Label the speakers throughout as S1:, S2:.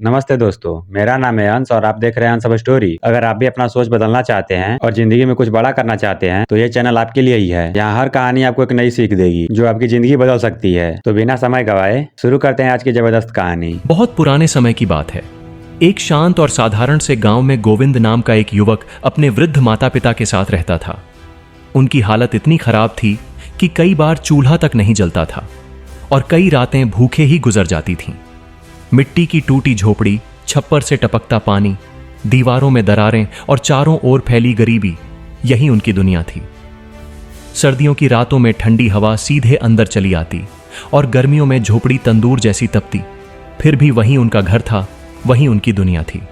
S1: नमस्ते दोस्तों, मेरा नाम है अंश और आप देख रहे हैं अंश अब स्टोरी। अगर आप भी अपना सोच बदलना चाहते हैं और जिंदगी में कुछ बड़ा करना चाहते हैं तो ये चैनल आपके लिए ही है। यहाँ हर कहानी आपको एक नई सीख देगी जो आपकी जिंदगी बदल सकती है। तो बिना समय गवाए शुरू करते हैं आज की जबरदस्त कहानी।
S2: बहुत पुराने समय की बात है। एक शांत और साधारण से गांव में गोविंद नाम का एक युवक अपने वृद्ध माता पिता के साथ रहता था। उनकी हालत इतनी खराब थी कि कई बार चूल्हा तक नहीं जलता था और कई रातें भूखे ही गुजर जाती थीं। मिट्टी की टूटी झोपड़ी, छप्पर से टपकता पानी, दीवारों में दरारें और चारों ओर फैली गरीबी, यही उनकी दुनिया थी। सर्दियों की रातों में ठंडी हवा सीधे अंदर चली आती और गर्मियों में झोपड़ी तंदूर जैसी तपती। फिर भी वही उनका घर था, वही उनकी दुनिया थी।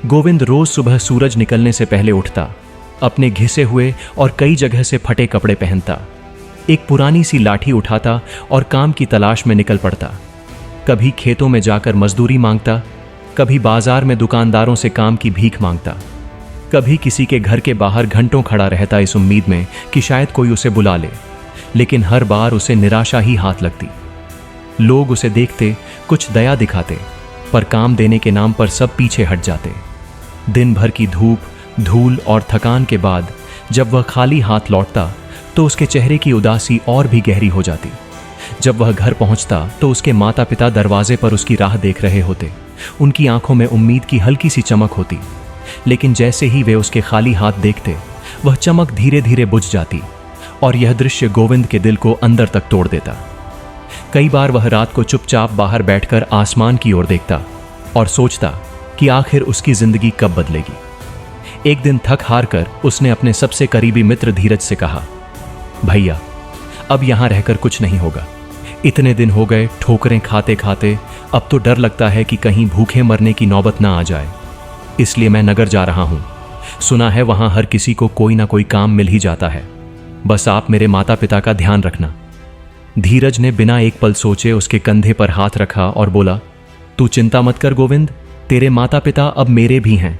S2: गोविंद रोज सुबह सूरज निकलने से पहले उठता, अपने घिसे हुए और कई जगह से फटे कपड़े पहनता, एक पुरानी सी लाठी उठाता और काम की तलाश में निकल पड़ता। कभी खेतों में जाकर मजदूरी मांगता, कभी बाजार में दुकानदारों से काम की भीख मांगता, कभी किसी के घर के बाहर घंटों खड़ा रहता इस उम्मीद में कि शायद कोई उसे बुला ले, लेकिन हर बार उसे निराशा ही हाथ लगती। लोग उसे देखते, कुछ दया दिखाते, पर काम देने के नाम पर सब पीछे हट जाते। दिन भर की धूप, धूल और थकान के बाद जब वह खाली हाथ लौटता तो उसके चेहरे की उदासी और भी गहरी हो जाती। जब वह घर पहुंचता तो उसके माता पिता दरवाजे पर उसकी राह देख रहे होते। उनकी आंखों में उम्मीद की हल्की सी चमक होती, लेकिन जैसे ही वे उसके खाली हाथ देखते, वह चमक धीरे धीरे बुझ जाती और यह दृश्य गोविंद के दिल को अंदर तक तोड़ देता। कई बार वह रात को चुपचाप बाहर बैठकर आसमान की ओर देखता और सोचता कि आखिर उसकी जिंदगी कब बदलेगी। एक दिन थक हार कर उसने अपने सबसे करीबी मित्र धीरज से कहा, भैया, अब यहां रहकर कुछ नहीं होगा। इतने दिन हो गए ठोकरें खाते खाते, अब तो डर लगता है कि कहीं भूखे मरने की नौबत ना आ जाए। इसलिए मैं नगर जा रहा हूं। सुना है वहां हर किसी को कोई ना कोई काम मिल ही जाता है। बस आप मेरे माता पिता का ध्यान रखना। धीरज ने बिना एक पल सोचे उसके कंधे पर हाथ रखा और बोला, तू चिंता मत कर गोविंद, तेरे माता पिता अब मेरे भी हैं।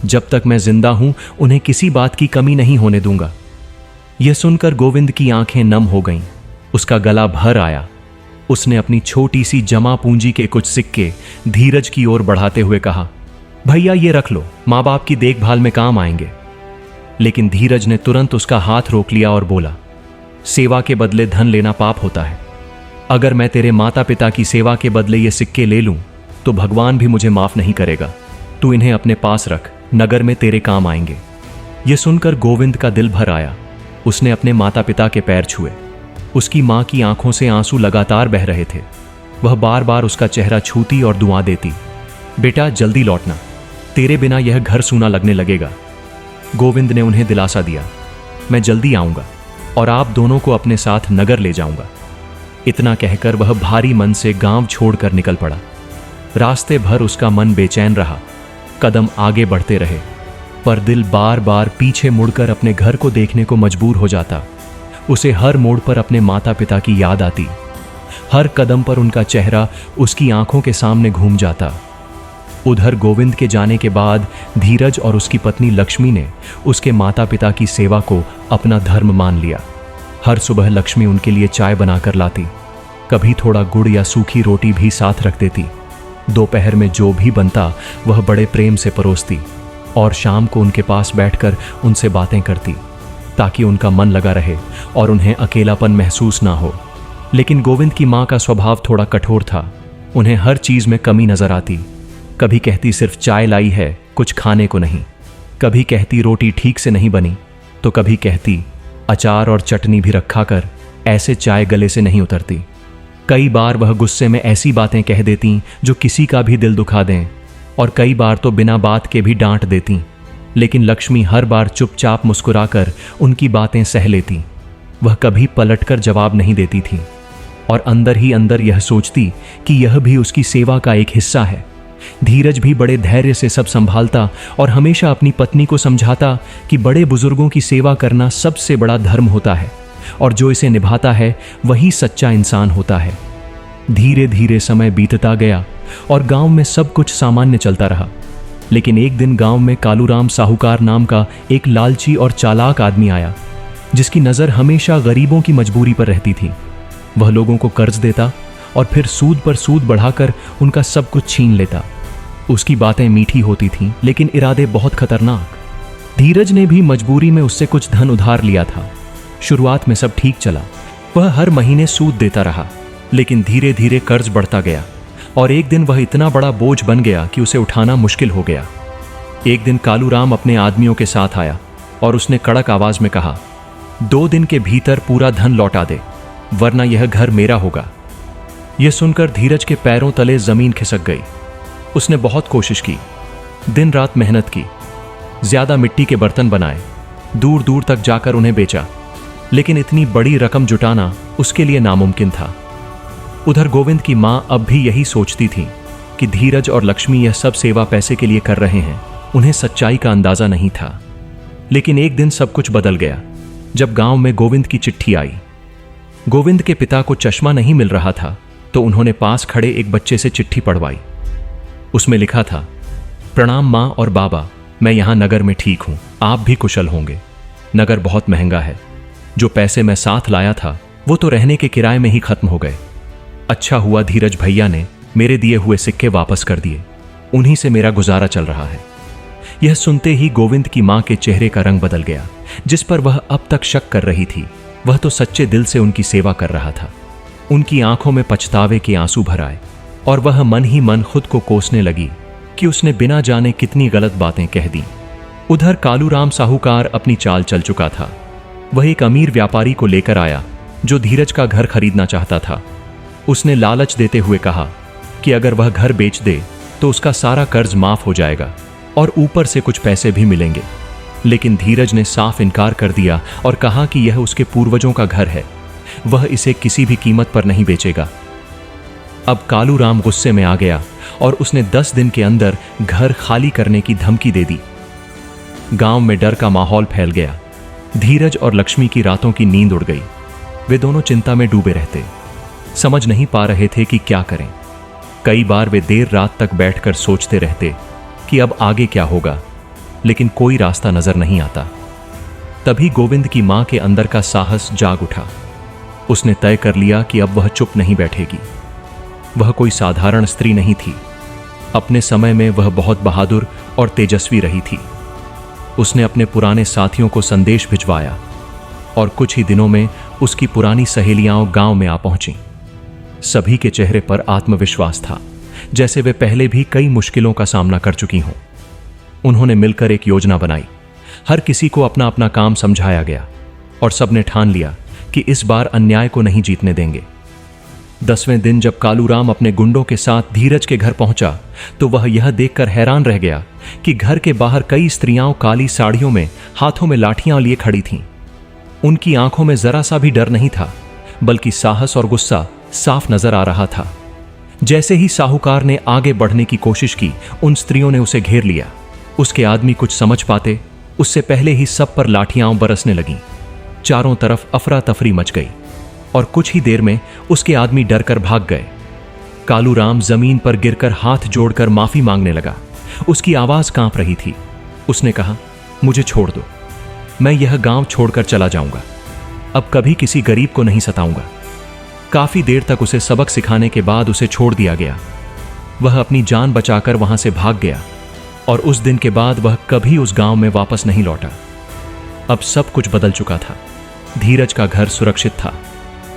S2: जब तक मैं जिंदा हूं उन्हें किसी बात की कमी नहीं होने दूंगा। यह सुनकर गोविंद की आंखें नम हो गईं, उसका गला भर आया। उसने अपनी छोटी सी जमा पूंजी के कुछ सिक्के धीरज की ओर बढ़ाते हुए कहा, भैया ये रख लो, माँ बाप की देखभाल में काम आएंगे। लेकिन धीरज ने तुरंत उसका हाथ रोक लिया और बोला, सेवा के बदले धन लेना पाप होता है। अगर मैं तेरे माता पिता की सेवा के बदले ये सिक्के ले लूं तो भगवान भी मुझे माफ नहीं करेगा। तू इन्हें अपने पास रख, नगर में तेरे काम आएंगे। यह सुनकर गोविंद का दिल भर आया। उसने अपने माता पिता के पैर छुए। उसकी मां की आंखों से आंसू लगातार बह रहे थे। वह बार बार उसका चेहरा छूती और दुआ देती, बेटा जल्दी लौटना, तेरे बिना यह घर सूना लगने लगेगा। गोविंद ने उन्हें दिलासा दिया, मैं जल्दी आऊंगा और आप दोनों को अपने साथ नगर ले जाऊंगा। इतना कहकर वह भारी मन से गांव छोड़कर निकल पड़ा। रास्ते भर उसका मन बेचैन रहा। कदम आगे बढ़ते रहे, पर दिल बार बार पीछे मुड़कर अपने घर को देखने को मजबूर हो जाता। उसे हर मोड़ पर अपने माता पिता की याद आती। हर कदम पर उनका चेहरा उसकी आंखों के सामने घूम जाता। उधर गोविंद के जाने के बाद धीरज और उसकी पत्नी लक्ष्मी ने उसके माता पिता की सेवा को अपना धर्म मान लिया। हर सुबह लक्ष्मी उनके लिए चाय बनाकर लाती, कभी थोड़ा गुड़ या सूखी रोटी भी साथ रख देती। दोपहर में जो भी बनता वह बड़े प्रेम से परोसती और शाम को उनके पास बैठकर उनसे बातें करती ताकि उनका मन लगा रहे और उन्हें अकेलापन महसूस ना हो। लेकिन गोविंद की मां का स्वभाव थोड़ा कठोर था। उन्हें हर चीज में कमी नजर आती। कभी कहती सिर्फ चाय लाई है, कुछ खाने को नहीं। कभी कहती रोटी ठीक से नहीं बनी, तो कभी कहती अचार और चटनी भी रखा कर, ऐसे चाय गले से नहीं उतरती। कई बार वह गुस्से में ऐसी बातें कह देती जो किसी का भी दिल दुखा दें, और कई बार तो बिना बात के भी डांट देती। लेकिन लक्ष्मी हर बार चुपचाप मुस्कुराकर उनकी बातें सह लेती। वह कभी पलटकर जवाब नहीं देती थी और अंदर ही अंदर यह सोचती कि यह भी उसकी सेवा का एक हिस्सा है। धीरज भी बड़े धैर्य से सब संभालता और हमेशा अपनी पत्नी को समझाता कि बड़े बुजुर्गों की सेवा करना सबसे बड़ा धर्म होता है और जो इसे निभाता है वही सच्चा इंसान होता है। धीरे धीरे समय बीतता गया और गांव में सब कुछ सामान्य चलता रहा। लेकिन एक दिन गांव में कालूराम साहूकार नाम का एक लालची और चालाक आदमी आया, जिसकी नज़र हमेशा गरीबों की मजबूरी पर रहती थी। वह लोगों को कर्ज देता और फिर सूद पर सूद बढ़ाकर उनका सब कुछ छीन लेता। उसकी बातें मीठी होती थीं, लेकिन इरादे बहुत खतरनाक। धीरज ने भी मजबूरी में उससे कुछ धन उधार लिया था। शुरुआत में सब ठीक चला, वह हर महीने सूद देता रहा, लेकिन धीरे धीरे कर्ज बढ़ता गया और एक दिन वह इतना बड़ा बोझ बन गया कि उसे उठाना मुश्किल हो गया। एक दिन कालूराम अपने आदमियों के साथ आया और उसने कड़क आवाज में कहा, 2 दिन के भीतर पूरा धन लौटा दे, वरना यह घर मेरा होगा। यह सुनकर धीरज के पैरों तले जमीन खिसक गई। उसने बहुत कोशिश की, दिन रात मेहनत की, ज्यादा मिट्टी के बर्तन बनाए, दूर दूर तक जाकर उन्हें बेचा, लेकिन इतनी बड़ी रकम जुटाना उसके लिए नामुमकिन था। उधर गोविंद की मां अब भी यही सोचती थी कि धीरज और लक्ष्मी यह सब सेवा पैसे के लिए कर रहे हैं। उन्हें सच्चाई का अंदाजा नहीं था। लेकिन एक दिन सब कुछ बदल गया जब गांव में गोविंद की चिट्ठी आई। गोविंद के पिता को चश्मा नहीं मिल रहा था, तो उन्होंने पास खड़े एक बच्चे से चिट्ठी पढ़वाई। उसमें लिखा था, प्रणाम मां और बाबा, मैं यहां नगर में ठीक हूं, आप भी कुशल होंगे। नगर बहुत महंगा है, जो पैसे मैं साथ लाया था वो तो रहने के किराए में ही खत्म हो गए। अच्छा हुआ धीरज भैया ने मेरे दिए हुए सिक्के वापस कर दिए, उन्हीं से मेरा गुजारा चल रहा है। यह सुनते ही गोविंद की मां के चेहरे का रंग बदल गया, जिस पर वह अब तक शक कर रही थी। वह तो सच्चे दिल से उनकी सेवा कर रहा था। उनकी आंखों में पछतावे के आंसू भर आए और वह मन ही मन खुद को कोसने लगी कि उसने बिना जाने कितनी गलत बातें कह दी। उधर कालूराम साहूकार अपनी चाल चल चुका था। वह एक अमीर व्यापारी को लेकर आया जो धीरज का घर खरीदना चाहता था। उसने लालच देते हुए कहा कि अगर वह घर बेच दे तो उसका सारा कर्ज माफ हो जाएगा और ऊपर से कुछ पैसे भी मिलेंगे। लेकिन धीरज ने साफ इनकार कर दिया और कहा कि यह उसके पूर्वजों का घर है, वह इसे किसी भी कीमत पर नहीं बेचेगा। अब कालूराम गुस्से में आ गया और उसने 10 दिन के अंदर घर खाली करने की धमकी दे दी। गांव में डर का माहौल फैल गया। धीरज और लक्ष्मी की रातों की नींद उड़ गई। वे दोनों चिंता में डूबे रहते, समझ नहीं पा रहे थे कि क्या करें। कई बार वे देर रात तक बैठकर सोचते रहते कि अब आगे क्या होगा, लेकिन कोई रास्ता नजर नहीं आता। तभी गोविंद की मां के अंदर का साहस जाग उठा। उसने तय कर लिया कि अब वह चुप नहीं बैठेगी। वह कोई साधारण स्त्री नहीं थी। अपने समय में वह बहुत बहादुर और तेजस्वी रही थी। उसने अपने पुराने साथियों को संदेश भिजवाया और कुछ ही दिनों में उसकी पुरानी सहेलियां गांव में आ पहुंची। सभी के चेहरे पर आत्मविश्वास था, जैसे वे पहले भी कई मुश्किलों का सामना कर चुकी हों। उन्होंने मिलकर एक योजना बनाई। हर किसी को अपना अपना काम समझाया गया और सबने ठान लिया कि इस बार अन्याय को नहीं जीतने देंगे। 10वें दिन जब कालूराम अपने गुंडों के साथ धीरज के घर पहुंचा तो वह यह देखकर हैरान रह गया कि घर के बाहर कई स्त्रियां काली साड़ियों में हाथों में लाठियां लिए खड़ी थीं। उनकी आंखों में जरा सा भी डर नहीं था, बल्कि साहस और गुस्सा साफ नजर आ रहा था। जैसे ही साहूकार ने आगे बढ़ने की कोशिश की, उन स्त्रियों ने उसे घेर लिया। उसके आदमी कुछ समझ पाते उससे पहले ही सब पर लाठियां बरसने लगीं। चारों तरफ अफरा तफरी मच गई और कुछ ही देर में उसके आदमी डरकर भाग गए। कालूराम जमीन पर गिरकर हाथ जोड़कर माफी मांगने लगा। उसकी आवाज कांप रही थी। उसने कहा, मुझे छोड़ दो, मैं यह गांव छोड़कर चला जाऊंगा। अब कभी किसी गरीब को नहीं सताऊंगा। काफी देर तक उसे सबक सिखाने के बाद उसे छोड़ दिया गया। वह अपनी जान बचाकर वहां से भाग गया और उस दिन के बाद वह कभी उस गांव में वापस नहीं लौटा। अब सब कुछ बदल चुका था। धीरज का घर सुरक्षित था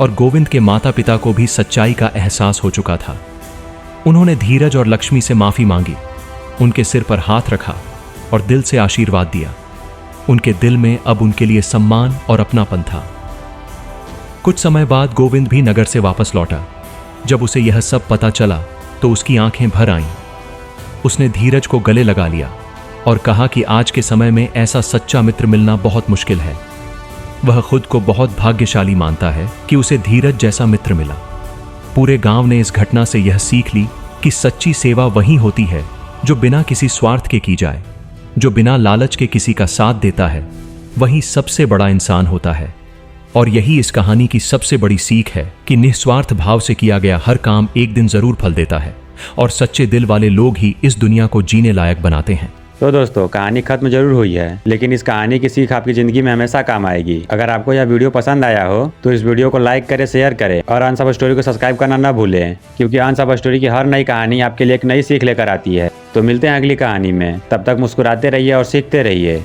S2: और गोविंद के माता पिता को भी सच्चाई का एहसास हो चुका था। उन्होंने धीरज और लक्ष्मी से माफी मांगी, उनके सिर पर हाथ रखा और दिल से आशीर्वाद दिया। उनके दिल में अब उनके लिए सम्मान और अपनापन था। कुछ समय बाद गोविंद भी नगर से वापस लौटा। जब उसे यह सब पता चला तो उसकी आंखें भर आईं। उसने धीरज को गले लगा लिया और कहा कि आज के समय में ऐसा सच्चा मित्र मिलना बहुत मुश्किल है। वह खुद को बहुत भाग्यशाली मानता है कि उसे धीरज जैसा मित्र मिला। पूरे गांव ने इस घटना से यह सीख ली कि सच्ची सेवा वही होती है जो बिना किसी स्वार्थ के की जाए। जो बिना लालच के किसी का साथ देता है वही सबसे बड़ा इंसान होता है। और यही इस कहानी की सबसे बड़ी सीख है कि निस्वार्थ भाव से किया गया हर काम एक दिन जरूर फल देता है और सच्चे दिल वाले लोग ही इस दुनिया को जीने लायक बनाते हैं।
S1: तो दोस्तों कहानी खत्म जरूर हुई है, लेकिन इस कहानी की सीख आपकी जिंदगी में हमेशा काम आएगी। अगर आपको यह वीडियो पसंद आया हो तो इस वीडियो को लाइक करें, शेयर करें और हंस अप स्टोरी को सब्सक्राइब करना न भूलें, क्योंकि हंस अप स्टोरी की हर नई कहानी आपके लिए एक नई सीख लेकर आती है। तो मिलते हैं अगली कहानी में, तब तक मुस्कुराते रहिए और सीखते रहिए।